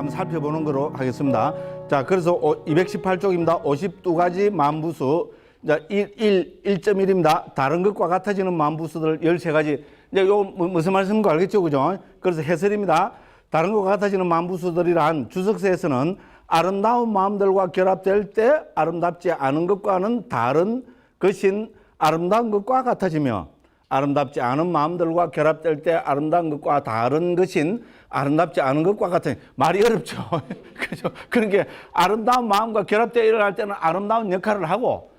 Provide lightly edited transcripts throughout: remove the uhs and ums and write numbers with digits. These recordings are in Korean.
한번 살펴보는 거로 하겠습니다. 자, 그래서 218쪽입니다. 52가지 만부수. 자, 1.1입니다. 다른 것과 같아지는 만부수들 13가지. 이제 요 무슨 말씀인 거 알겠죠? 그죠? 그래서 해설입니다. 다른 것과 같아지는 만부수들이란 주석서에서는 아름다운 마음들과 결합될 때 아름답지 않은 것과는 다른 것인 아름다운 것과 같아지며, 아름답지 않은 마음들과 결합될 때 아름다운 것과 다른 것인 아름답지 않은 것과 같은. 말이 어렵죠. 그죠? 그러니까 아름다운 마음과 결합되어 일어날 때는 아름다운 역할을 하고,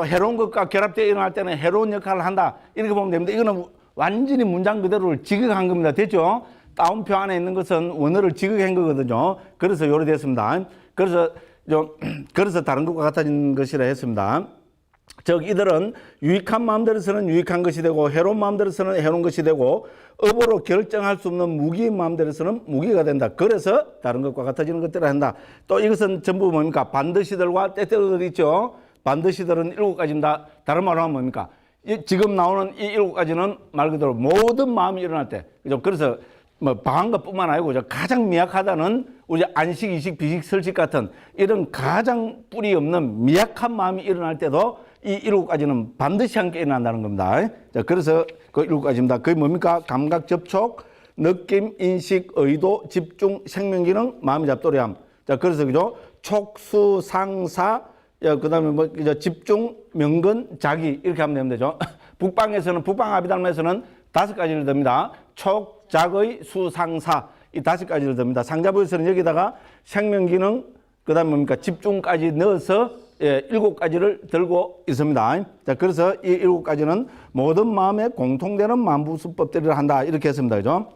해로운 것과 결합되어 일어날 때는 해로운 역할을 한다. 이렇게 보면 됩니다. 이거는 완전히 문장 그대로를 지극한 겁니다. 됐죠? 다운표 안에 있는 것은 원어를 지극한 거거든요. 그래서 요래 됐습니다. 그래서 다른 것과 같아진 것이라 했습니다. 즉 이들은 유익한 마음대로서는 유익한 것이 되고 해로운 마음대로서는 해로운 것이 되고 업으로 결정할 수 없는 무기인 마음대로서는 무기가 된다. 그래서 다른 것과 같아지는 것들을 한다. 또 이것은 전부 뭡니까? 반드시들과 때때로들 있죠. 반드시들은 7가지입니다. 다른 말로 하면 뭡니까? 지금 나오는 이 7가지는 말 그대로 모든 마음이 일어날 때. 그죠? 그래서 뭐 방한 것뿐만 아니고 가장 미약하다는 우리 안식, 이식, 비식, 설식 같은 이런 가장 뿌리 없는 미약한 마음이 일어날 때도 이 7가지는 반드시 함께 일어난다는 겁니다. 자, 그래서 그 7가지입니다. 그게 뭡니까? 감각, 접촉, 느낌, 인식, 의도, 집중, 생명기능, 마음의 잡돌이함. 자, 그래서 그죠? 촉수, 상사, 그 다음에 뭐, 집중, 명근, 자기, 이렇게 하면 되면 되죠. 북방 아비달마에서는 5가지를 듭니다. 촉, 작의, 수, 상사. 이 5가지를 듭니다. 상자부에서는 여기다가 생명기능, 그 다음에 뭡니까? 집중까지 넣어서 7가지를 들고 있습니다. 자, 그래서 이 7가지는 모든 마음에 공통되는 만부수법들을 한다. 이렇게 했습니다. 그죠?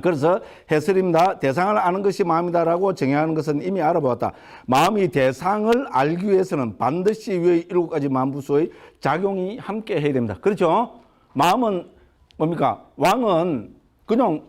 그래서 해설입니다. 대상을 아는 것이 마음이다라고 정의하는 것은 이미 알아보았다. 마음이 대상을 알기 위해서는 반드시 위의 7가지 만부수의 작용이 함께 해야 됩니다. 그렇죠? 마음은 뭡니까? 왕은 그냥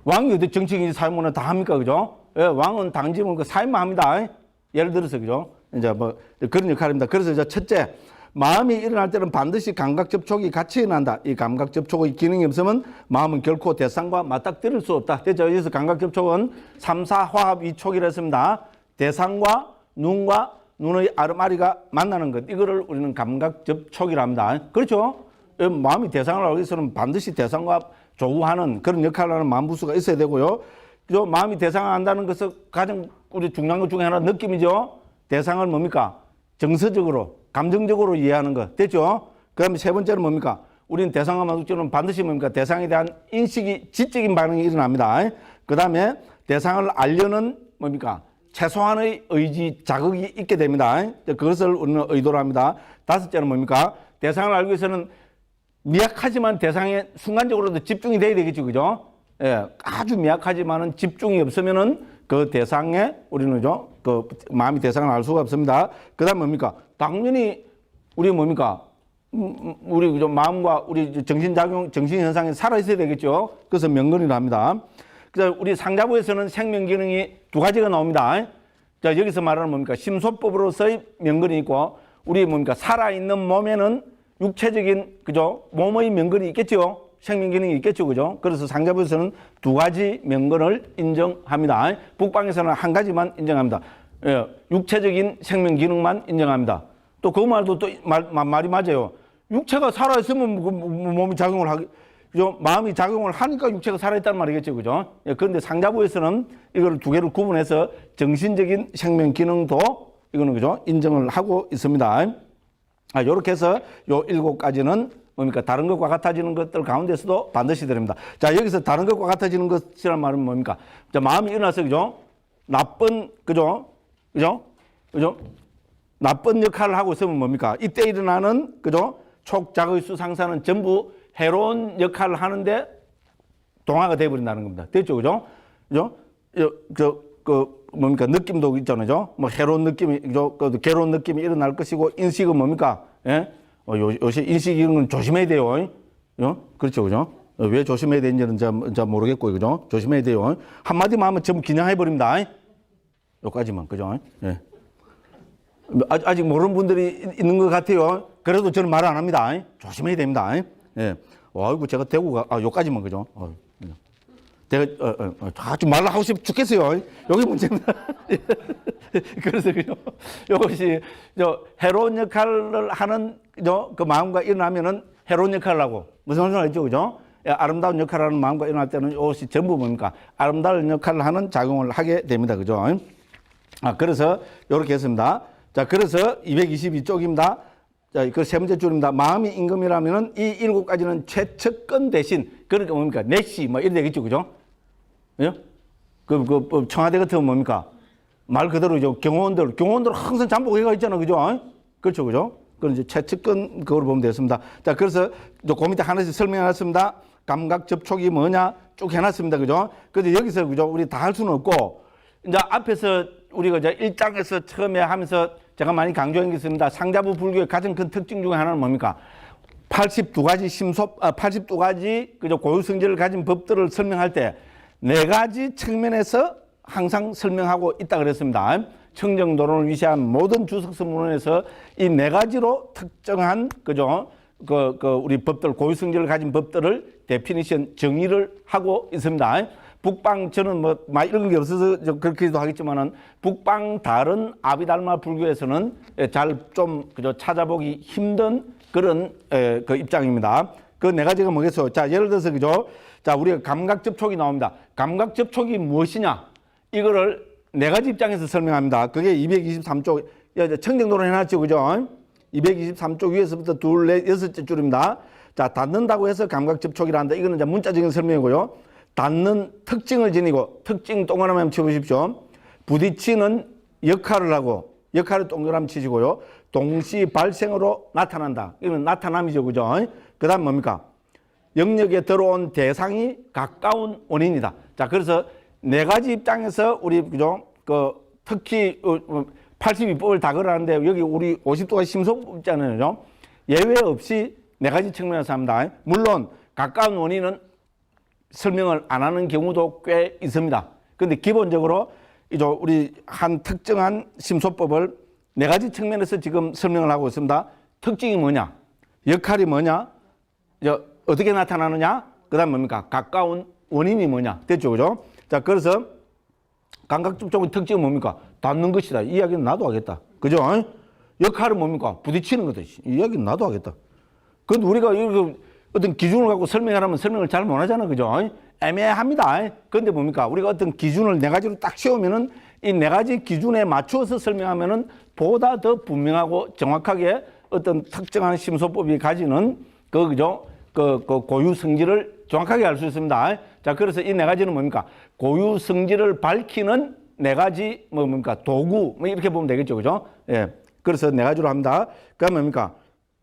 왕이 어디 정치인이 사회문화 다 합니까? 그죠? 예, 왕은 당직은 그 사회만 합니다. 예를 들어서 그죠? 이제 뭐 그런 역할입니다. 그래서 이제 첫째, 마음이 일어날 때는 반드시 감각 접촉이 같이 일어난다. 이 감각 접촉의 기능이 없으면 마음은 결코 대상과 맞닥뜨릴 수 없다. 됐죠? 여기서 감각 접촉은 3, 4 화합 이촉이라 했습니다. 대상과 눈과 눈의 아르마리가 만나는 것. 이거를 우리는 감각 접촉이라 합니다. 그렇죠? 마음이 대상을 알기 위해서는 반드시 대상과 조우하는 그런 역할을 하는 만부수가 있어야 되고요. 그죠? 마음이 대상을 안다는 것은 가장 우리 중요한 것 중에 하나 느낌이죠. 대상을 뭡니까? 정서적으로, 감정적으로 이해하는 것. 됐죠? 그 다음에 세 번째는 뭡니까? 우리는 대상과 마주치는 반드시 뭡니까? 대상에 대한 인식이, 지적인 반응이 일어납니다. 그 다음에 대상을 알려는 뭡니까? 최소한의 의지, 자극이 있게 됩니다. 그것을 우리는 의도로 합니다. 5째는 뭡니까? 대상을 알기 위해서는 미약하지만 대상에 순간적으로도 집중이 돼야 되겠죠. 그죠? 예, 아주 미약하지만은 집중이 없으면은 그 대상에 우리는 그 마음이 대상을 알 수가 없습니다. 그 다음 뭡니까? 당연히 우리 뭡니까? 우리 마음과 우리 정신작용, 정신현상이 살아있어야 되겠죠. 그래서 명근이라 합니다. 그래서 우리 상자부에서는 생명기능이 2가지가 나옵니다. 자, 여기서 말하는 뭡니까? 심소법으로서의 명근이 있고, 우리 뭡니까? 살아있는 몸에는 육체적인, 그죠? 몸의 명근이 있겠죠. 생명기능이 있겠죠. 그죠? 그래서 상자부에서는 2가지 명근을 인정합니다. 북방에서는 1가지만 인정합니다. 예, 육체적인 생명기능만 인정합니다. 또 그 말도 또 말이 맞아요. 육체가 살아있으면 몸이 작용을 하기, 그죠? 마음이 작용을 하니까 육체가 살아있다는 말이겠죠. 그죠? 예, 그런데 상자부에서는 이걸 2개를 구분해서 정신적인 생명기능도 이거는 그죠? 인정을 하고 있습니다. 요렇게 해서 요 7가지는 뭡니까? 다른 것과 같아지는 것들 가운데서도 반드시 들립니다. 자, 여기서 다른 것과 같아지는 것이란 말은 뭡니까? 자, 마음이 일어나서, 그죠? 나쁜, 그죠? 나쁜 역할을 하고 있으면 뭡니까? 이때 일어나는, 그죠? 촉작의 수상사는 전부 해로운 역할을 하는데 동화가 되어버린다는 겁니다. 됐죠? 그죠? 뭡니까? 느낌도 있잖아요. 뭐, 해로운 느낌이, 괴로운 느낌이 일어날 것이고, 인식은 뭡니까? 예? 요새 인식 이런 건 조심해야 돼요. 그렇죠, 그죠? 왜 조심해야 되는지는 잘 모르겠고, 그죠? 조심해야 돼요. 한마디만 하면 전부 긴장해버립니다. 여기까지만, 그죠? 예. 아직 모르는 분들이 있는 것 같아요. 그래도 저는 말 안 합니다. 조심해야 됩니다. 예. 아이고, 제가 대구가, 여기까지만, 그죠? 제가 아주 말을 하고 싶어 죽겠어요. 여기 문제입니다. 그래서 이것이 해로운 역할을 하는 그 마음과 일어나면은 해로운 역할을 하고 무슨 말인지 알죠, 그죠? 아름다운 역할을 하는 마음과 일어날 때는 이것이 전부 뭡니까? 아름다운 역할을 하는 작용을 하게 됩니다, 그죠? 그래서 이렇게 했습니다. 자, 그래서 222쪽입니다. 자, 그 세 번째 줄입니다. 마음이 임금이라면은 이 7가지는 최측근 대신 그러니까 뭡니까? 내시 뭐 이런 되겠죠, 그죠? 그죠? 청와대 같은 건 뭡니까? 말 그대로죠. 경호원들 항상 잠복해가 있잖아, 그죠? 그렇죠, 그죠? 그건 이제 최측근 그걸 보면 되겠습니다. 자, 그래서 그 밑에 하나씩 설명해놨습니다. 감각 접촉이 뭐냐 쭉 해놨습니다, 그죠? 그래서 여기서 그죠? 우리 다 할 수는 없고 이제 앞에서 우리가 이제 1장에서 처음에 하면서 제가 많이 강조한 게 있습니다. 상자부 불교의 가장 큰 특징 중에 하나는 뭡니까? 82가지 그죠? 고유 성질을 가진 법들을 설명할 때 4가지 측면에서 항상 설명하고 있다 그랬습니다. 청정도론을 위시한 모든 주석서문에서 이 4가지로 특정한 그죠? 우리 법들 고유 성질을 가진 법들을 데피니션 정의를 하고 있습니다. 북방 저는 뭐 많이 읽은 게 없어서 그렇게도 하겠지만은 북방 다른 아비달마 불교에서는 잘 좀 그저 찾아보기 힘든 그런 그 입장입니다. 그 4가지가 뭐겠어요? 자, 예를 들어서 그죠? 자, 우리가 감각 접촉이 나옵니다. 감각 접촉이 무엇이냐? 이거를 4가지 입장에서 설명합니다. 그게 223쪽 청정도론 해놨죠, 그죠? 223쪽 위에서부터 2, 4, 6째 줄입니다. 자, 닿는다고 해서 감각 접촉이라 한다. 이거는 이제 문자적인 설명이고요. 닿는 특징을 지니고 특징 동그라미 한번 쳐보십시오. 부딪히는 역할을 하고 역할을 동그라미 치시고요. 동시 발생으로 나타난다. 이건 나타남이죠, 그죠? 그 다음 뭡니까? 영역에 들어온 대상이 가까운 원인이다. 자, 그래서 4가지 입장에서 우리 그죠? 특히 82법을 다 걸어하는데 여기 우리 50도가 심소법 있잖아요, 그죠? 예외 없이 4가지 측면에서 합니다. 물론 가까운 원인은 설명을 안 하는 경우도 꽤 있습니다. 그런데 기본적으로 이제 우리 한 특정한 심소법을 4가지 측면에서 지금 설명을 하고 있습니다. 특징이 뭐냐? 역할이 뭐냐? 어떻게 나타나느냐? 그 다음 뭡니까? 가까운 원인이 뭐냐? 됐죠, 그죠? 자, 그래서 감각접촉의 특징은 뭡니까? 닿는 것이다. 이 이야기는 나도 하겠다. 그죠? 역할은 뭡니까? 부딪히는 거다. 이 이야기는 나도 하겠다. 그런데 우리가 어떤 기준을 갖고 설명하라면 설명을 잘 못하잖아, 그죠? 애매합니다. 그런데 뭡니까? 우리가 어떤 기준을 4가지로 딱 세우면은 이 4가지 기준에 맞추어서 설명하면은 보다 더 분명하고 정확하게 어떤 특정한 심소법이 가지는 그죠? 고유 성질을 정확하게 알 수 있습니다. 자, 그래서 이 4가지는 뭡니까? 고유 성질을 밝히는 4가지 뭡니까? 도구 뭐 이렇게 보면 되겠죠, 그죠? 예. 그래서 4가지로 합니다. 그다음 뭡니까?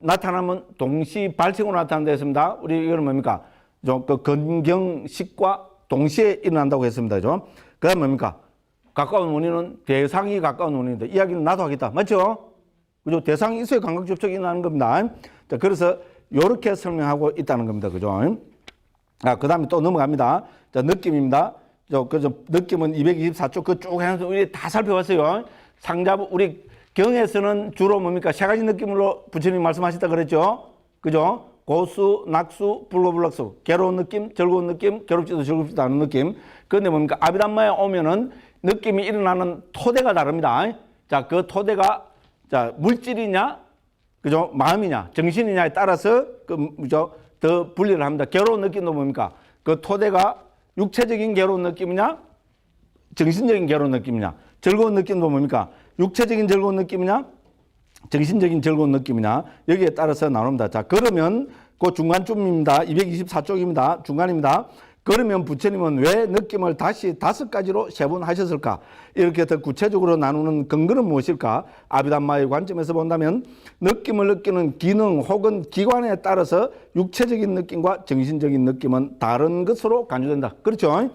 나타나면 동시 발생으로 나타난다 했습니다. 우리 이거는 뭡니까? 건경식과 동시에 일어난다고 했습니다. 그 다음 뭡니까? 가까운 원인은 대상이 가까운 원인이다. 이야기는 나도 하겠다. 맞죠? 그죠? 대상이 있어야 감각접촉이 일어나는 겁니다. 자, 그래서 이렇게 설명하고 있다는 겁니다. 그죠? 그 다음에 또 넘어갑니다. 자, 느낌입니다. 그래서 느낌은 224쪽 그 쭉 해서 우리 다 살펴봤어요. 상자부, 우리 경에서는 주로 뭡니까? 3가지 느낌으로 부처님 말씀하셨다 그랬죠? 그죠? 고수, 낙수, 불로불락수. 괴로운 느낌, 즐거운 느낌, 괴롭지도 즐겁지도 않은 느낌. 그런데 뭡니까? 아비담마에 오면은 느낌이 일어나는 토대가 다릅니다. 자, 그 토대가, 자, 물질이냐, 그죠? 마음이냐, 정신이냐에 따라서, 더 분리를 합니다. 괴로운 느낌도 뭡니까? 그 토대가 육체적인 괴로운 느낌이냐, 정신적인 괴로운 느낌이냐, 즐거운 느낌도 뭡니까? 육체적인 즐거운 느낌이냐, 정신적인 즐거운 느낌이냐, 여기에 따라서 나눕니다. 자, 그러면 그 중간쯤입니다. 224쪽입니다. 중간입니다. 그러면 부처님은 왜 느낌을 다시 5가지로 세분하셨을까? 이렇게 더 구체적으로 나누는 근거는 무엇일까? 아비담마의 관점에서 본다면 느낌을 느끼는 기능 혹은 기관에 따라서 육체적인 느낌과 정신적인 느낌은 다른 것으로 간주된다. 그렇죠?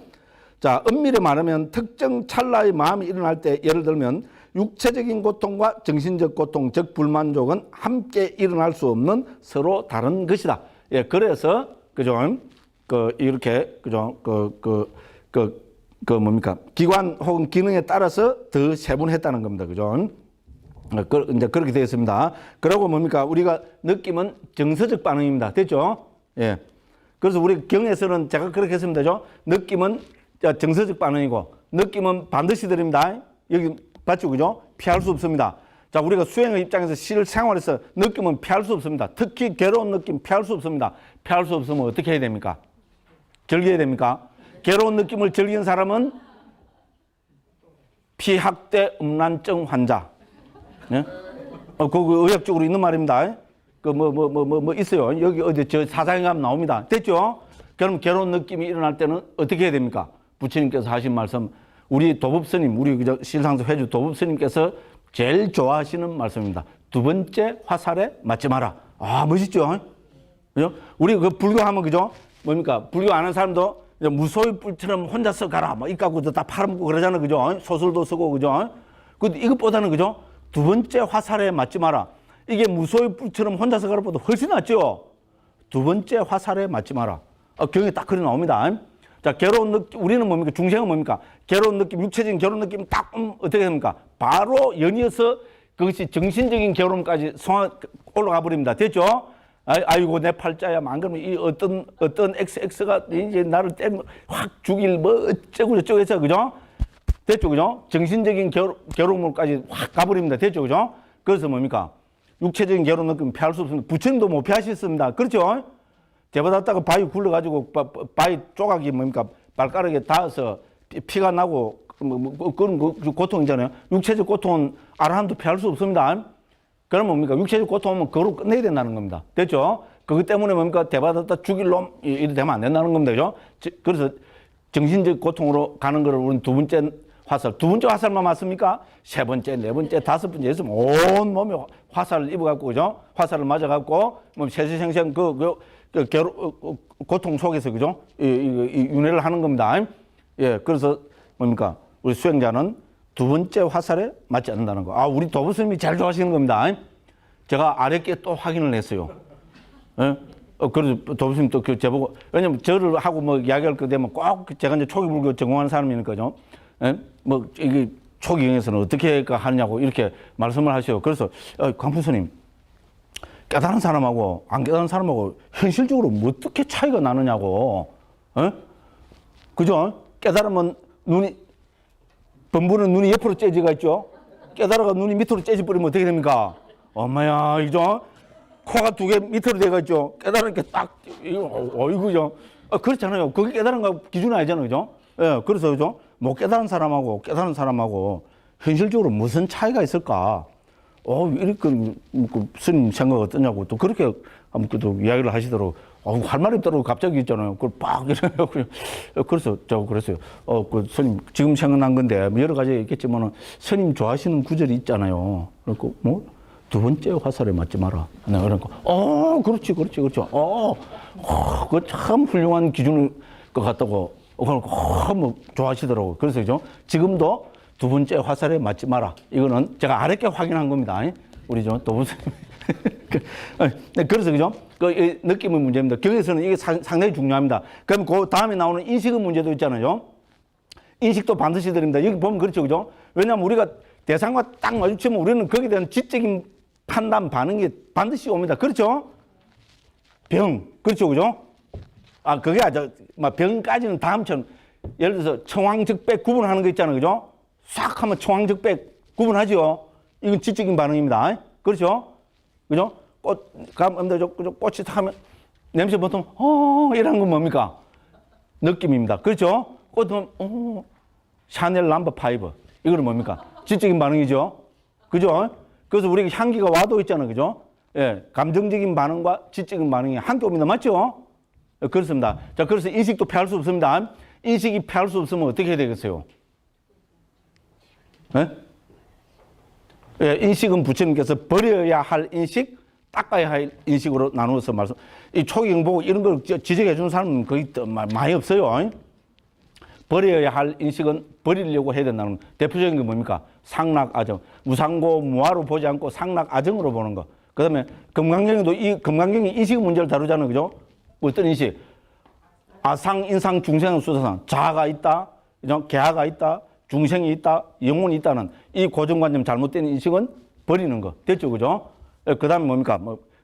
자, 엄밀히 말하면 특정 찰나의 마음이 일어날 때 예를 들면 육체적인 고통과 정신적 고통, 즉 불만족은 함께 일어날 수 없는 서로 다른 것이다. 예, 그래서 그죠? 이렇게 그죠? 뭡니까? 기관 혹은 기능에 따라서 더 세분했다는 겁니다. 그죠? 이제 그렇게 되어 있습니다. 그리고 뭡니까? 우리가 느낌은 정서적 반응입니다. 됐죠? 예. 그래서 우리 경에서는 제가 그렇게 했으면 되죠. 느낌은 정서적 반응이고 느낌은 반드시 드립니다. 여기 봤죠, 그죠? 피할 수 없습니다. 자, 우리가 수행의 입장에서 실생활에서 느낌은 피할 수 없습니다. 특히 괴로운 느낌 피할 수 없습니다. 피할 수 없으면 어떻게 해야 됩니까? 즐겨야 됩니까? 괴로운 느낌을 즐기는 사람은 피학대 음란증 환자. 네? 그거 의학적으로 있는 말입니다. 있어요. 여기 어디 저 사상에 가면 나옵니다. 됐죠? 그럼 괴로운 느낌이 일어날 때는 어떻게 해야 됩니까? 부처님께서 하신 말씀, 우리 도법스님, 우리 신상수 회주 도법스님께서 제일 좋아하시는 말씀입니다. 두 번째 화살에 맞지 마라. 아, 멋있죠? 그죠? 우리 그 불교하면, 그죠? 뭡니까? 불교 아는 사람도 무소의 뿔처럼 혼자서 가라. 뭐, 입가구도 다 팔아먹고 그러잖아요. 그죠? 소설도 쓰고, 그죠? 근데 이것보다는, 그죠? 두 번째 화살에 맞지 마라. 이게 무소의 뿔처럼 혼자서 가라 보다 훨씬 낫죠? 두 번째 화살에 맞지 마라. 경에 딱 그리 나옵니다. 자, 괴로운 느낌, 우리는 뭡니까? 중생은 뭡니까? 괴로운 느낌, 육체적인 괴로운 느낌 딱, 어떻게 됩니까? 바로 연이어서 그것이 정신적인 괴로움까지 올라가 버립니다. 됐죠? 아이고, 내 팔자야. 안 그러면 이 어떤 XX가 이제 나를 때리면 확 죽일 뭐 어쩌고 저쩌고 해서, 그죠? 됐죠? 그죠? 정신적인 괴로움까지 확 가버립니다. 됐죠? 그죠? 그래서 뭡니까? 육체적인 괴로운 느낌 피할 수 없습니다. 부처님도 못 피하셨습니다. 그렇죠? 재받았다가 바위 굴러가지고 바위 조각이 뭡니까? 발가락에 닿아서 피가 나고 그런 고통이잖아요. 육체적 고통은 아라한도 피할 수 없습니다. 그럼 뭡니까? 육체적 고통은 그거로 끝내야 된다는 겁니다. 됐죠? 그것 때문에 뭡니까? 대받았다 죽일 놈 이래 되면 안 된다는 겁니다. 그죠? 그래서 정신적 고통으로 가는 거를 우리는 두 번째 화살. 두 번째 화살만 맞습니까? 세 번째, 네 번째, 다섯 번째 했으면 온 몸에 화살을 입어갖고, 그죠? 화살을 맞아갖고, 뭐, 세세생생 고통 속에서, 그죠? 윤회를 하는 겁니다. 예, 그래서 뭡니까? 우리 수행자는 두 번째 화살에 맞지 않는다는 거. 아, 우리 도부스님이 잘 좋아하시는 겁니다. 제가 아랫게 또 확인을 했어요. 예? 그래서 도부스님 또 제보고, 왜냐면 저를 하고 뭐 이야기할 거 되면 꼭 제가 이제 초기 불교 전공하는 사람이니까요. 예? 뭐, 이게 초기경에서는 어떻게 하느냐고 이렇게 말씀을 하셔요. 그래서, 광풍스님, 깨달은 사람하고 안 깨달은 사람하고 현실적으로 뭐 어떻게 차이가 나느냐고. 예? 그죠? 깨달으면 범부는 눈이 옆으로 째지가 있죠? 깨달아가 눈이 밑으로 째져버리면 어떻게 됩니까? 엄마야, 이죠? 코가 두 개 밑으로 돼가 있죠? 깨달으니까 딱, 어이구죠? 그렇잖아요. 그게 깨달은 거 기준이 아니잖아요. 그죠? 예, 그래서, 그죠? 못 깨달은 사람하고 깨달은 사람하고 현실적으로 무슨 차이가 있을까? 이렇게 스님 생각 어떠냐고 또 그렇게 또 이야기를 하시더라고. 할 말이 없더라고. 갑자기 있잖아요. 그걸 빡 이러고요. 그래서 저 그랬어요. 그 스님 지금 생각난 건데 뭐 여러 가지 있겠지만은 스님 좋아하시는 구절이 있잖아요. 그러니까 뭐 두 번째 화살에 맞지 마라. 그러니까 그렇지. 그 참 훌륭한 기준일 것 같다고. 너무 좋아하시더라고요. 그래서 지금도 두 번째 화살에 맞지 마라. 이거는 제가 아랫게 확인한 겁니다. 우리 도부스님. 그래서 그죠? 그 느낌의 문제입니다. 경에서는 이게 상당히 중요합니다. 그럼 그 다음에 나오는 인식의 문제도 있잖아요. 인식도 반드시 드립니다. 여기 보면 그렇죠, 그죠? 왜냐하면 우리가 대상과 딱 마주치면 우리는 거기에 대한 지적인 판단, 반응이 반드시 옵니다. 그렇죠? 그렇죠, 그죠? 그게 아주, 병까지는 다음처럼, 예를 들어서 청황적백 구분하는 거 있잖아요. 그죠? 싹 하면 청황적백 구분하죠? 이건 지적인 반응입니다. 그렇죠? 그죠? 꽃이 탁 하면, 냄새 보통, 이런 건 뭡니까? 느낌입니다. 그렇죠? 꽃은, 샤넬 넘버 5. 이거는 뭡니까? 지적인 반응이죠? 그죠? 그래서 우리가 향기가 와도 있잖아요. 그죠? 예. 감정적인 반응과 지적인 반응이 함께 옵니다. 맞죠? 그렇습니다. 자, 그래서 인식도 피할 수 없습니다. 인식이 피할 수 없으면 어떻게 해야 되겠어요? 네? 예, 인식은 부처님께서 버려야 할 인식, 닦아야 할 인식으로 나누어서 말씀. 이 초기경 보고 이런 걸 지적해 주는 사람은 거의 많이 없어요. 버려야 할 인식은 버리려고 해야 된다는 거. 대표적인 게 뭡니까? 상락아정. 무상고, 무아로 보지 않고 상락아정으로 보는 거. 그 다음에 금강경에도 금강경이 인식 문제를 다루잖아요. 그죠? 어떤 인식? 아상, 인상, 중생, 수사상. 자아가 있다, 계하가 있다, 중생이 있다, 영혼이 있다는 이 고정관념 잘못된 인식은 버리는 거. 됐죠? 그죠? 그 다음에 뭡니까?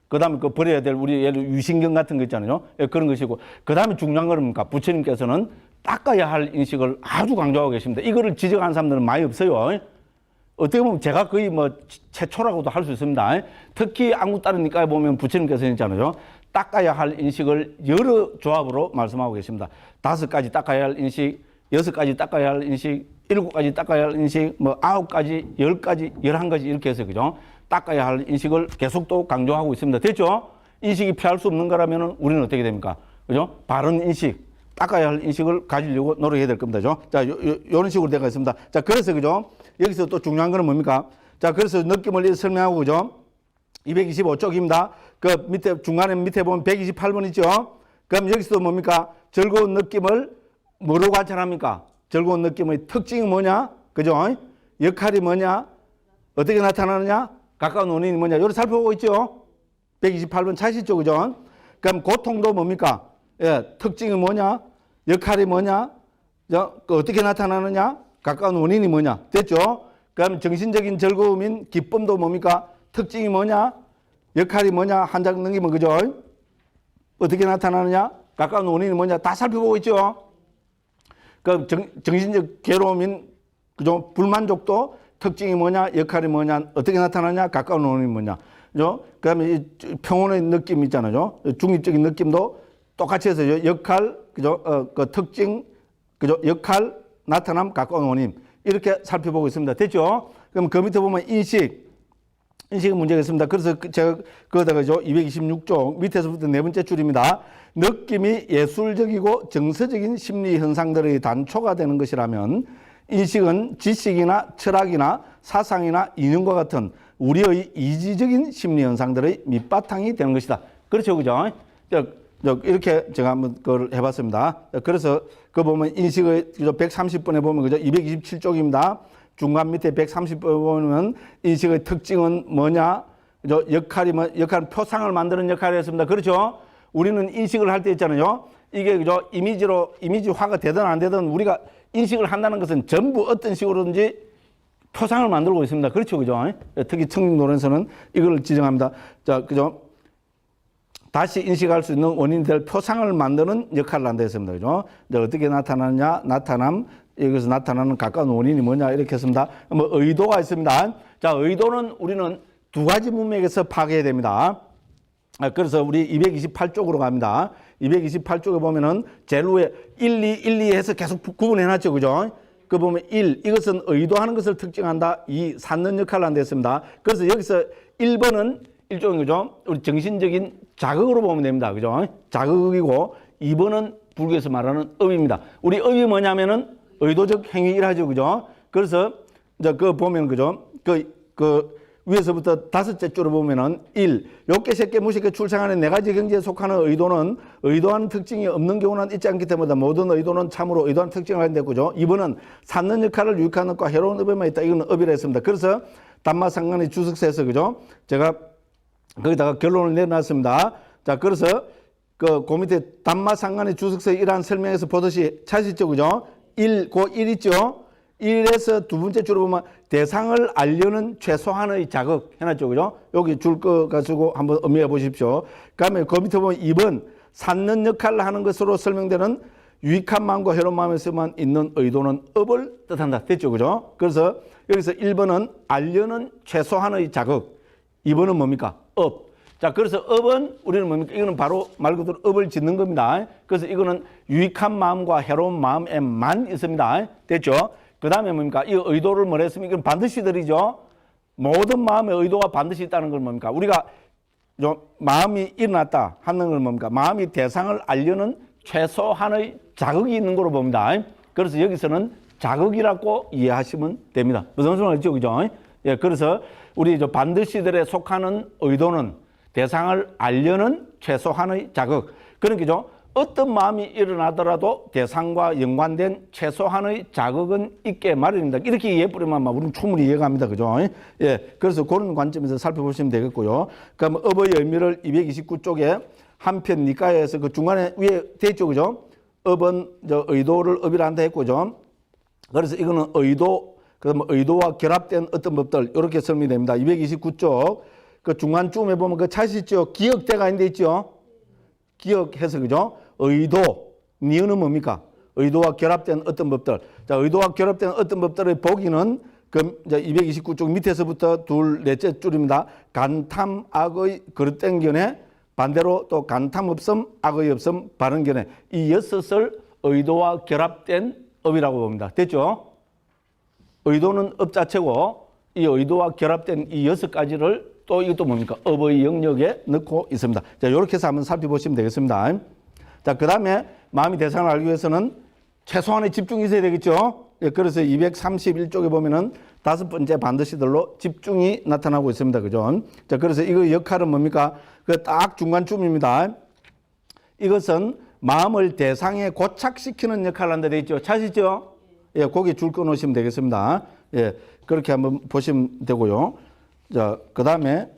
그다음에 그 버려야 될 우리 예를 유신경 같은 거 있잖아요. 예, 그런 것이고 그다음에 중요한 거는 뭡니까? 부처님께서는 닦아야 할 인식을 아주 강조하고 계십니다. 이거를 지적하는 사람들은 많이 없어요. 어떻게 보면 제가 거의 뭐 최초라고도 할 수 있습니다. 특히 안구 따르니까 보면 부처님께서 있잖아요. 닦아야 할 인식을 여러 조합으로 말씀하고 계십니다. 5가지 닦아야 할 인식, 6가지 닦아야 할 인식, 7가지 닦아야 할 인식, 뭐 9가지, 10가지, 11가지 이렇게 해서 그죠? 닦아야 할 인식을 계속 또 강조하고 있습니다. 됐죠? 인식이 피할 수 없는 거라면 우리는 어떻게 됩니까? 그죠? 바른 인식, 닦아야 할 인식을 가지려고 노력해야 될 겁니다. 그죠? 자, 요런 식으로 되어 있습니다. 자, 그래서 그죠? 여기서 또 중요한 거는 뭡니까? 자, 그래서 느낌을 설명하고 그죠? 225쪽입니다. 그 밑에, 중간에 밑에 보면 128번 있죠? 그럼 여기서도 뭡니까? 즐거운 느낌을 뭐로 관찰합니까? 즐거운 느낌의 특징이 뭐냐? 그죠? 역할이 뭐냐? 어떻게 나타나느냐? 가까운 원인이 뭐냐? 요를 살펴보고 있죠? 128번 찾으시죠? 그죠? 그럼 고통도 뭡니까? 예, 특징이 뭐냐? 역할이 뭐냐? 어떻게 나타나느냐? 가까운 원인이 뭐냐? 됐죠? 그럼 정신적인 즐거움인 기쁨도 뭡니까? 특징이 뭐냐? 역할이 뭐냐? 한 장 넘기면 그죠? 어떻게 나타나느냐? 가까운 원인이 뭐냐? 다 살펴보고 있죠? 그럼 정신적 괴로움인 그죠? 불만족도 특징이 뭐냐? 역할이 뭐냐? 어떻게 나타나냐? 가까운 원인이 뭐냐? 그죠? 그다음에 이 평온의 느낌 있잖아요. 중립적인 느낌도 똑같이 해서 역할, 그죠? 그 특징, 그죠? 역할, 나타남, 가까운 원인. 이렇게 살펴보고 있습니다. 됐죠? 그럼 그 밑에 보면 인식의 문제가 있습니다. 그래서 제가 그거다가 226쪽 밑에서부터 네 번째 줄입니다. 느낌이 예술적이고 정서적인 심리 현상들의 단초가 되는 것이라면 인식은 지식이나 철학이나 사상이나 이념과 같은 우리의 이지적인 심리 현상들의 밑바탕이 되는 것이다. 그렇죠, 그죠? 이렇게 제가 한번 그걸 해봤습니다. 그래서 그 보면 인식의 130번에 보면 그죠? 227쪽입니다. 중간 밑에 130번 보면 인식의 특징은 뭐냐? 그죠? 역할은 표상을 만드는 역할을 했습니다. 그렇죠? 우리는 인식을 할 때 있잖아요. 이게 그죠? 이미지화가 되든 안 되든 우리가 인식을 한다는 것은 전부 어떤 식으로든지 표상을 만들고 있습니다. 그렇죠, 그죠? 특히 청중노래에서는 이걸 지정합니다. 자, 그죠? 다시 인식할 수 있는 원인이 될 표상을 만드는 역할을 한다 했습니다. 그죠? 이제 어떻게 나타나느냐? 나타남. 여기서 나타나는 가까운 원인이 뭐냐? 이렇게 했습니다. 뭐 의도가 있습니다. 자, 의도는 우리는 2가지 문맥에서 파악해야 됩니다. 그래서 우리 228쪽으로 갑니다. 228쪽에 보면은 제일 위에 1, 2 해서 계속 구분해 놨죠. 그죠? 그 보면 1, 이것은 의도하는 것을 특징한다. 2, 산는 역할을 한다 했습니다. 그래서 여기서 1번은 일종의 그죠? 우리 정신적인 자극으로 보면 됩니다. 그죠? 자극이고 2번은 불교에서 말하는 업입니다. 우리 업이 뭐냐면은 의도적 행위라죠. 그죠? 그래서 이제 그 보면 그죠? 그 위에서부터 5째 줄을 보면은 1. 욕계, 색계, 무색계, 출생하는 4가지 경지에 속하는 의도는 의도하는 특징이 없는 경우는 있지 않기 때문에 모든 의도는 참으로 의도하는 특징을 가진다. 그죠? 2번은 산는 역할을 유익하는 것과 해로운 업에만 있다. 이건 업이라 했습니다. 그래서 담마상관의 주석서에서 그죠? 제가 거기다가 결론을 내놨습니다. 자, 그래서 그 밑에 담마상관의 주석서의 이러한 설명에서 보듯이 찾으시죠. 그죠? 1 있죠? 1에서 2번째 줄을 보면 대상을 알려는 최소한의 자극 해놨죠. 그죠? 여기 줄 거 가지고 한번 음미해 보십시오. 그 다음에 그 밑에 보면 2번 산는 역할을 하는 것으로 설명되는 유익한 마음과 해로운 마음에서만 있는 의도는 업을 뜻한다. 됐죠. 그죠? 그래서 여기서 1번은 알려는 최소한의 자극. 2번은 뭡니까? 업. 자, 그래서 업은 우리는 뭡니까? 이거는 바로 말 그대로 업을 짓는 겁니다. 그래서 이거는 유익한 마음과 해로운 마음에만 있습니다. 됐죠? 그 다음에 뭡니까? 이 의도를 뭐라 했습니까? 이건 반드시 들이죠. 모든 마음의 의도가 반드시 있다는 걸 뭡니까? 우리가 마음이 일어났다 하는 걸 뭡니까? 마음이 대상을 알려는 최소한의 자극이 있는 거로 봅니다. 그래서 여기서는 자극이라고 이해하시면 됩니다. 무슨 말이죠? 그죠? 예, 그래서 우리 반드시들에 속하는 의도는 대상을 알려는 최소한의 자극. 그러니까 어떤 마음이 일어나더라도 대상과 연관된 최소한의 자극은 있게 마련입니다. 이렇게 이해해버리면 우리는 충분히 이해갑니다. 그죠? 예. 그래서 그런 관점에서 살펴보시면 되겠고요. 그럼 업의 의미를 229쪽에 한편 니까에서 그 중간에 위에 돼 있죠. 그죠? 업은 의도를 업이라 한다 했고죠. 그래서 이거는 의도, 그다음 의도와 결합된 어떤 법들, 이렇게 설명이 됩니다. 229쪽. 그 중간쯤에 보면 그 찾으시죠? 기역대가 있는데 있죠? 기역해서 그죠? 의도, 니은은 뭡니까? 의도와 결합된 어떤 법들. 자, 의도와 결합된 어떤 법들의 보기는 그 이제 229쪽 밑에서부터 둘 넷째 줄입니다. 간탐, 악의, 그릇된 견해, 반대로 또 간탐 없음, 악의 없음, 바른 견해. 이 6을 의도와 결합된 업이라고 봅니다. 됐죠? 의도는 업 자체고 이 의도와 결합된 이 6가지를 또 이것도 뭡니까? 업의 영역에 넣고 있습니다. 자, 이렇게 해서 한번 살펴보시면 되겠습니다. 자, 그 다음에 마음의 대상을 알기 위해서는 최소한의 집중이 있어야 되겠죠? 예, 그래서 231쪽에 보면은 5번째 반드시들로 집중이 나타나고 있습니다. 그죠? 자, 그래서 이거 역할은 뭡니까? 그 딱 중간쯤입니다. 이것은 마음을 대상에 고착시키는 역할을 한다 되어 있죠. 찾으시죠? 예, 거기 줄 끊으시면 되겠습니다. 예, 그렇게 한번 보시면 되고요. 자, 그 다음에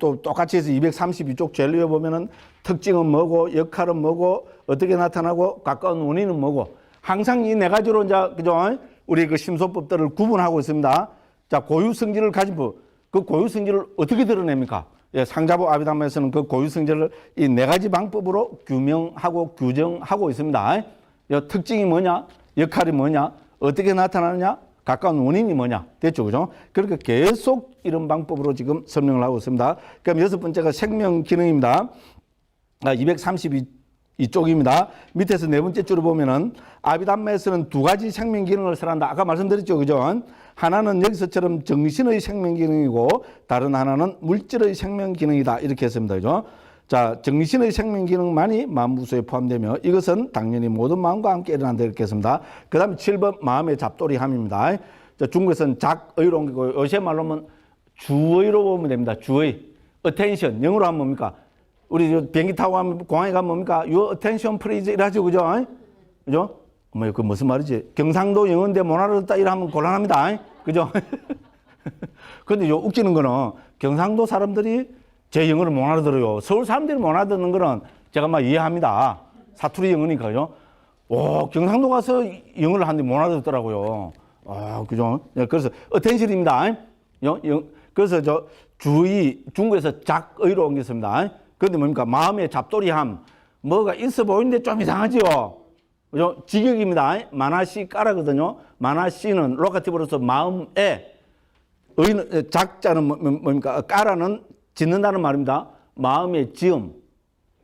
또 똑같이 해서 232쪽 제일 위에 보면은 특징은 뭐고, 역할은 뭐고, 어떻게 나타나고, 가까운 원인은 뭐고, 항상 이 네 가지로 이제, 그죠? 우리 그 심소법들을 구분하고 있습니다. 자, 고유 성질을 가진 법. 그 고유 성질을 어떻게 드러냅니까? 예, 상자부 아비담에서는 그 고유 성질을 이 네 가지 방법으로 규명하고 규정하고 있습니다. 특징이 뭐냐? 역할이 뭐냐? 어떻게 나타나느냐? 가까운 원인이 뭐냐? 됐죠, 그죠? 그렇게 계속 이런 방법으로 지금 설명을 하고 있습니다. 그럼 6번째가 생명 기능입니다. 232쪽입니다. 밑에서 네 번째 줄을 보면은 아비담마에서는 두 가지 생명 기능을 설한다. 아까 말씀드렸죠, 그죠? 하나는 여기서처럼 정신의 생명 기능이고 다른 하나는 물질의 생명 기능이다. 이렇게 했습니다, 그죠? 자, 정신의 생명 기능만이 마음부수에 포함되며 이것은 당연히 모든 마음과 함께 일어난다. 이렇게 했습니다. 그 다음에 7번 마음의 잡돌이함입니다. 자, 중국에서는 작의로 옮기고 요새 말로 하면 주의로 보면 됩니다. 주의. attention. 영어로 하면 뭡니까? 우리 비행기 타고 가면 공항에 가면 뭡니까? Your attention please 이러죠, 그죠? 그죠? 그 무슨 말이지? 경상도 영어인데 못 알아듣다 이러면 곤란합니다. 그죠? 근데 요 웃기는 거는 경상도 사람들이 제 영어를 못 알아들어요. 서울 사람들이 못 알아듣는 거는 제가 막 이해합니다. 사투리 영어니까요. 오, 경상도 가서 영어를 하는데 못 알아듣더라고요. 아, 그죠? 그래서 attention입니다. 그래서 저 주의, 중국에서 작의로 옮겼습니다. 그런데 뭡니까? 마음의 잡돌이함. 뭐가 있어 보이는데 좀 이상하죠? 그죠? 직역입니다. 만화시 까라거든요. 만화시는 로카티브로서 마음에, 작자는 뭡니까? 까라는 짓는다는 말입니다. 마음의 지음.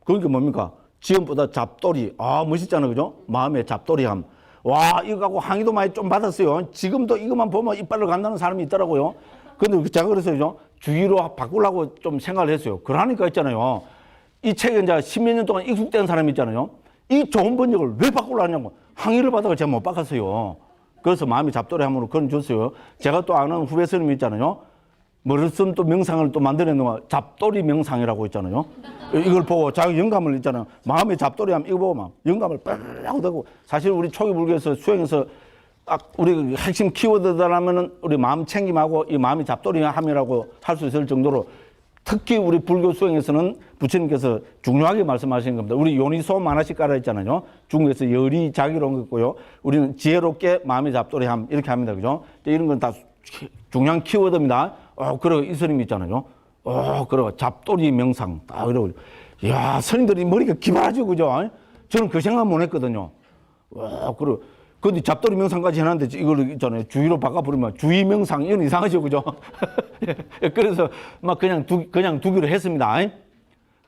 그러니까 뭡니까? 지음보다 잡돌이. 아, 멋있잖아요. 그죠? 마음의 잡돌이함. 와, 이거 갖고 항의도 많이 좀 받았어요. 지금도 이것만 보면 이빨을 간다는 사람이 있더라고요. 근데 제가 그래서 그죠? 주의로 바꾸려고 좀 생각을 했어요. 그러니까 있잖아요. 이 책에 이제 10몇 년 동안 익숙된 사람이 있잖아요. 이 좋은 번역을 왜 바꾸려 하냐고 항의를 받아서 제가 못 바꿨어요. 그래서 마음이 잡돌이함으로 그런 줬어요. 제가 또 아는 후배 스님이 있잖아요. 머릿속 또 명상을 또 만들어낸 거 잡돌이 명상이라고 있잖아요. 이걸 보고 자기 영감을 있잖아요. 마음의 잡돌이함 이거 보고 막 영감을 빡 하고 사실 우리 초기 불교에서 수행해서 우리 핵심 키워드라면은 우리 마음 챙김하고 이 마음이 잡돌이함이라고 할 수 있을 정도로 특히 우리 불교 수행에서는 부처님께서 중요하게 말씀하시는 겁니다. 우리 요니소 만화식 깔아 있잖아요. 중국에서 열이 자기로 온 거고요. 우리는 지혜롭게 마음의 잡돌이함 이렇게 합니다. 그죠? 이런 건 다 중요한 키워드입니다. 그래, 이 스님이 있잖아요. 그래, 잡돌이 명상. 그러고. 이야, 스님들이 머리가 기발하죠, 그죠? 저는 그 생각 못 했거든요. 그래. 근데 잡돌이 명상까지 해놨는데 이걸 있잖아요. 주의로 바꿔버리면 주의 명상, 이건 이상하죠, 그죠? 그래서 막 그냥 두기로 했습니다.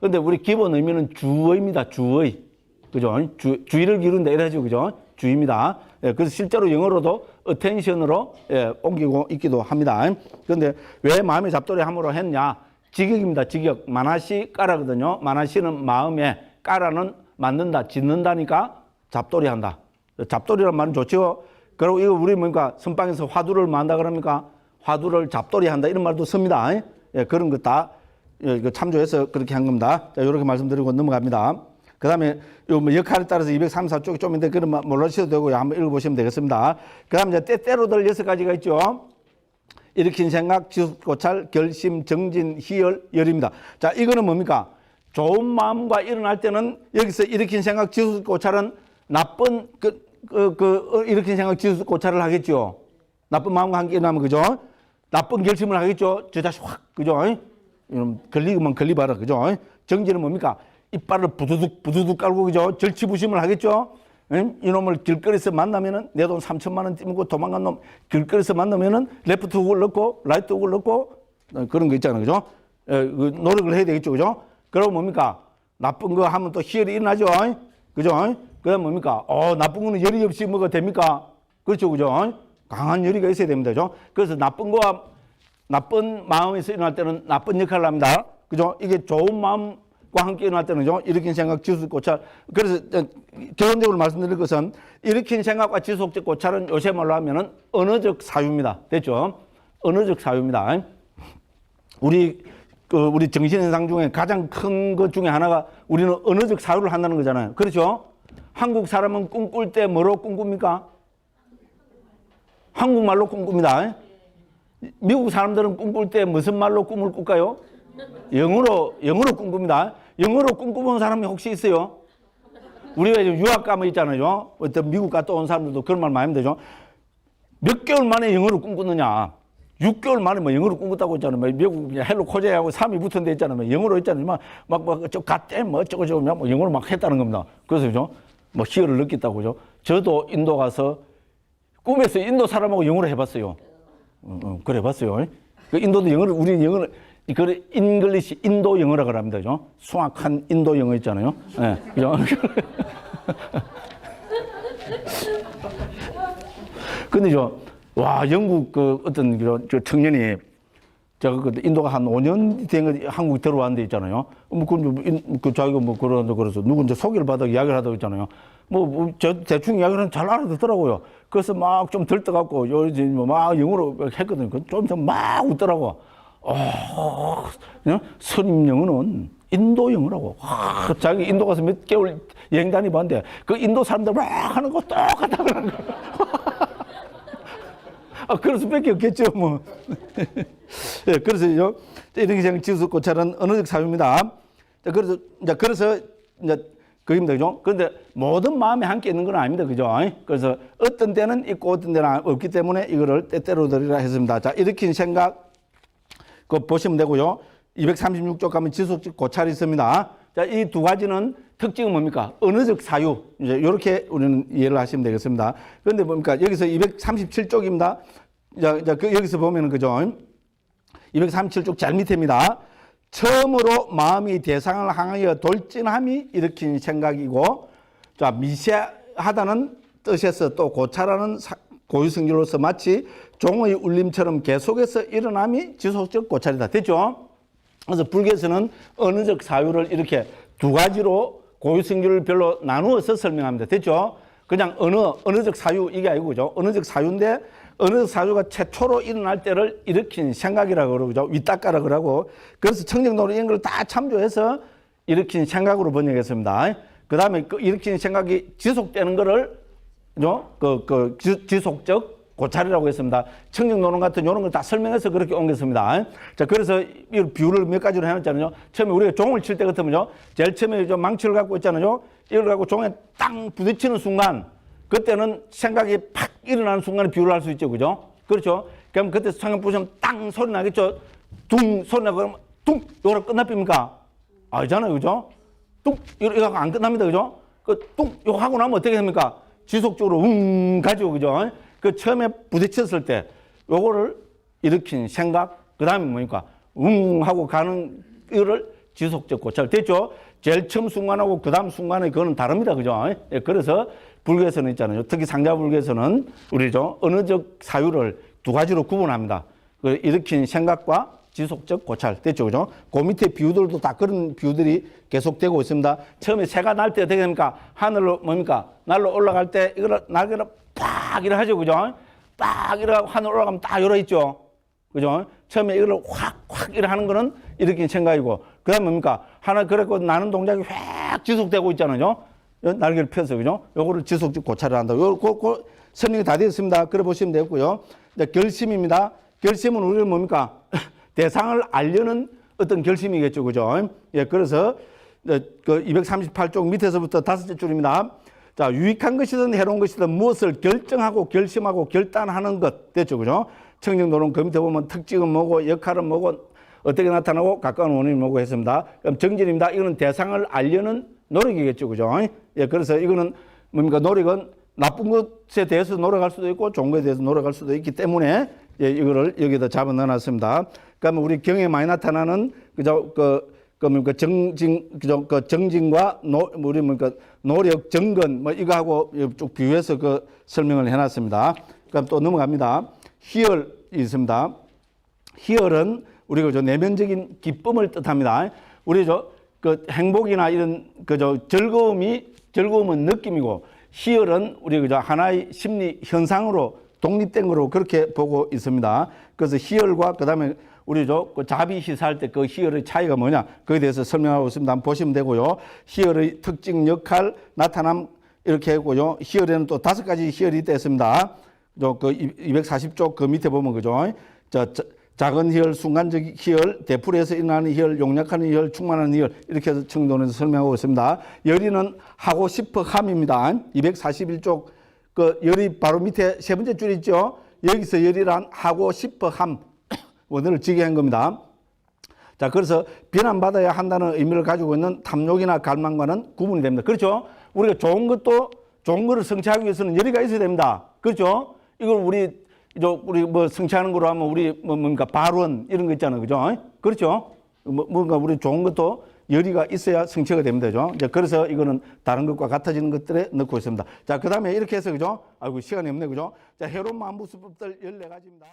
근데 우리 기본 의미는 주의입니다, 주의. 그죠? 주의를 기른다, 이래죠, 그죠? 주의입니다. 그래서 실제로 영어로도 attention으로 옮기고 있기도 합니다. 그런데 왜 마음의 잡돌이함으로 했냐? 직역입니다. 직역. 만화시 까라거든요. 만화시는 마음에, 까라는 만든다, 짓는다니까 잡돌이한다. 잡돌이란 말은 좋죠. 그리고 이거 우리 뭡니까? 선방에서 화두를 뭐 한다 그럽니까? 화두를 잡돌이한다 이런 말도 씁니다. 그런 거 다 참조해서 그렇게 한 겁니다. 자, 이렇게 말씀드리고 넘어갑니다. 그 다음에 역할에 따라서 234쪽이 좀 있는데 그런 몰라주셔도 되고요. 한번 읽어보시면 되겠습니다. 그 다음에 이제 때때로들 6가지가 있죠. 일으킨 생각, 지속고찰, 결심, 정진, 희열, 열입니다. 자, 이거는 뭡니까? 좋은 마음과 일어날 때는 여기서 일으킨 생각, 지속고찰은 나쁜 일으킨 생각, 지속고찰을 하겠죠. 나쁜 마음과 함께 일어나면 그죠? 나쁜 결심을 하겠죠. 저 자식 확, 그죠? 이놈 걸리기만 걸리봐라, 그죠? 정지는 뭡니까? 이빨을 부두둑 깔고, 그죠? 절치부심을 하겠죠? 이놈을 길거리에서 만나면은 내 돈 3천만 원 띠먹고 도망간 놈 길거리에서 만나면은 레프트 훅을 넣고 라이트 훅을 넣고 그런 거 있잖아요, 그죠? 노력을 해야 되겠죠, 그죠? 그러고 뭡니까? 나쁜 거 하면 또 희열이 일어나죠, 그죠? 그다음 뭡니까? 나쁜 거는 열이 없이 뭐가 됩니까? 그렇죠, 그죠? 강한 열의가 있어야 됩니다, 그죠? 그래서 나쁜 마음에서 일어날 때는 나쁜 역할을 합니다, 그죠? 이게 좋은 마음과 함께 일어날 때는 일으킨 생각, 지속적 고찰. 그래서 결론적으로 말씀드릴 것은 일으킨 생각과 지속적 고찰은 요새 말로 하면은 언어적 사유입니다. 됐죠? 언어적 사유입니다. 우리 정신현상 중에 가장 큰 것 중에 하나가 우리는 언어적 사유를 한다는 거잖아요. 그렇죠? 한국 사람은 꿈꿀 때 뭐로 꿈꿉니까? 한국말로 꿈꿉니다. 미국 사람들은 꿈꿀 때 무슨 말로 꿈을 꿀까요? 영어로 꿈꿉니다. 영어로 꿈꿔본 사람이 혹시 있어요? 우리가 유학 가면 있잖아요. 어떤 미국 갔다 온 사람들도 그런 말 많이 하면 되죠. 몇 개월 만에 영어로 꿈꾸느냐? 6개월 만에 뭐 영어로 꿈꿨다고 했잖아요. 미국 헬로 코제하고 3이 붙은 데 있잖아요. 영어로 했잖아요. 저 갓댐 뭐 어쩌고 뭐 영어로 막 했다는 겁니다. 그래서 그죠? 뭐 희열을 느꼈다고 그죠? 저도 인도 가서 꿈에서 인도 사람하고 영어로 해봤어요. 그래 봤어요. 그 인도도 영어를 우리 영어를 그 잉글리시 인도 영어라고 합니다. 그죠? 수학한 인도 영어 있잖아요. 네, 그죠? 근데 와, 영국 어떤 저 청년이 제가 인도가 한 5년 된 거 한국 들어왔는데 있잖아요. 자기가 그런다 그래서 누구 이제 소개를 받아 이야기를 하다고 했잖아요. 저 대충 이야기는 잘 알아듣더라고요. 그래서 막 좀 들떠갖고 막 영어로 했거든요. 좀 막 웃더라고. 선임 영어는 인도 영어라고. 자기 인도 가서 몇 개월 여행 다니봤는데 그 인도 사람들 막 하는 거 똑같다 그러는 거. 그럴 수밖에 없겠죠, 뭐. 예, 그래서 이렇게 생각 지수 고찰은 언어적 사유입니다. 그래서 그입니다, 그죠? 그런데 모든 마음이 함께 있는 건 아닙니다, 그죠? 그래서 어떤 때는 있고 어떤 때는 없기 때문에 이거를 때때로 들이라 했습니다. 자, 일으킨 생각 그거 보시면 되고요. 236쪽 가면 지속적 고찰이 있습니다. 자, 이 두 가지는 특징은 뭡니까? 언어적 사유. 이제 이렇게 우리는 이해를 하시면 되겠습니다. 그런데 뭡니까? 여기서 237쪽입니다. 여기서 보면은 그죠? 237쪽 제일 밑에입니다. 처음으로 마음이 대상을 향하여 돌진함이 일으킨 생각이고, 자, 미세하다는 뜻에서 또 고찰하는 고유성질로서 마치 종의 울림처럼 계속해서 일어남이 지속적 고찰이다. 됐죠? 그래서 불교에서는 언어적 사유를 이렇게 두 가지로 고유성질을 별로 나누어서 설명합니다. 됐죠? 그냥 언어적 사유 이게 아니고 그죠? 언어적 사유인데 언어적 사유가 최초로 일어날 때를 일으킨 생각이라고 그러고 그죠? 위닦아라고 그러고 그래서 청정도로 이런 걸 다 참조해서 일으킨 생각으로 번역했습니다. 그 다음에 그 일으킨 생각이 지속되는 거를 그죠? 지속적 고찰이라고 했습니다. 청정노론 같은 이런 걸 다 설명해서 그렇게 옮겼습니다. 자, 그래서 이 비유를 몇 가지로 해놨잖아요. 처음에 우리가 종을 칠 때 같으면요. 제일 처음에 망치를 갖고 있잖아요. 이걸 갖고 종에 땅 부딪히는 순간, 그때는 생각이 팍 일어나는 순간에 비유를 할 수 있죠. 그죠? 그렇죠? 그럼 그때 생각 보시면 땅 소리 나겠죠? 둥 소리 나고 그러면 둥! 이거로 끝납니까? 아니잖아요. 그죠? 둥! 이거 안 끝납니다. 그죠? 둥! 이거 하고 나면 어떻게 됩니까? 지속적으로 가지고, 그죠? 그 처음에 부딪혔을 때 요거를 일으킨 생각, 그 다음에 뭡니까? 하고 가는 거를 지속적 고찰. 됐죠? 제일 처음 순간하고 그 다음 순간에 그거는 다릅니다. 그죠? 예, 그래서 불교에서는 있잖아요. 특히 상자불교에서는 우리죠. 언어적 사유를 두 가지로 구분합니다. 그 일으킨 생각과 지속적 고찰. 됐죠? 그죠? 그 밑에 비유들도 다 그런 비유들이 계속되고 있습니다. 처음에 새가 날 때 어떻게 됩니까? 하늘로 뭡니까? 날로 올라갈 때 이거를 날개를 팍 이래 하죠. 그죠? 팍 이래 하고 하늘 올라가면 딱 열어 있죠. 그죠? 처음에 이거를 확 이래 하는 거는 일으킨 생각이고, 그 다음에 뭡니까? 하나 그랬고 나는 동작이 확 지속되고 있잖아요. 날개를 펴서, 그죠? 요거를 지속적 고찰을 한다. 그 설명이 다 되었습니다. 그래 보시면 되고요. 이제 결심입니다. 결심은 우리는 뭡니까? 대상을 알려는 어떤 결심이겠죠. 그죠? 예, 그래서 그 238쪽 밑에서부터 다섯째 줄입니다. 자, 유익한 것이든 해로운 것이든 무엇을 결정하고 결심하고 결단하는 것. 됐죠. 그죠? 청정도는 그 밑에 보면 특징은 뭐고 역할은 뭐고 어떻게 나타나고 가까운 원인이 뭐고 했습니다. 그럼 정진입니다. 이거는 대상을 알려는 노력이겠죠. 그죠? 예, 그래서 이거는 뭡니까? 노력은 나쁜 것에 대해서 노력할 수도 있고 좋은 것에 대해서 노력할 수도 있기 때문에 예, 이거를 여기다 잡아 넣어놨습니다. 그러면 우리 경에 많이 나타나는 그저 뭡니까 정진과 우리 뭡니까 노력 정근 뭐 이거하고 쭉 비교해서 그 설명을 해놨습니다. 그럼 또 넘어갑니다. 희열이 있습니다. 희열은 우리가 내면적인 기쁨을 뜻합니다. 우리 그 행복이나 이런 즐거움은 느낌이고 희열은 우리 하나의 심리 현상으로 독립된 거로 그렇게 보고 있습니다. 그래서 희열과 그다음에 우리 그 자비 시사할 때 그 희열의 차이가 뭐냐 그에 대해서 설명하고 있습니다. 한번 보시면 되고요. 희열의 특징, 역할, 나타남 이렇게 했고요. 희열에는 또 5가지 희열이 있습니다. 그 240쪽 그 밑에 보면 그죠. 작은 희열, 순간적 희열, 되풀이해서 일어나는 희열, 용약하는 희열, 충만한 희열 이렇게 해서 청도에서 설명하고 있습니다. 열의는 하고 싶어 함입니다. 241쪽 그 열의 바로 밑에 세 번째 줄 있죠. 여기서 열의란 하고 싶어 함 원어를 지게 한 겁니다. 자, 그래서 비난받아야 한다는 의미를 가지고 있는 탐욕이나 갈망과는 구분이 됩니다. 그렇죠? 우리가 좋은 거를 성취하기 위해서는 열의가 있어야 됩니다. 그렇죠? 이걸 우리 뭐 성취하는 거로 하면 우리 뭔가 발원 이런 거 있잖아요. 그죠? 그렇죠? 뭔가 우리 좋은 것도 열의가 있어야 성취가 됩니다. 그죠? 그래서 이거는 다른 것과 같아지는 것들에 넣고 있습니다. 자, 그 다음에 이렇게 해서 그죠? 아이고, 시간이 없네. 그죠? 자, 해로운 만부수법들 14가지입니다.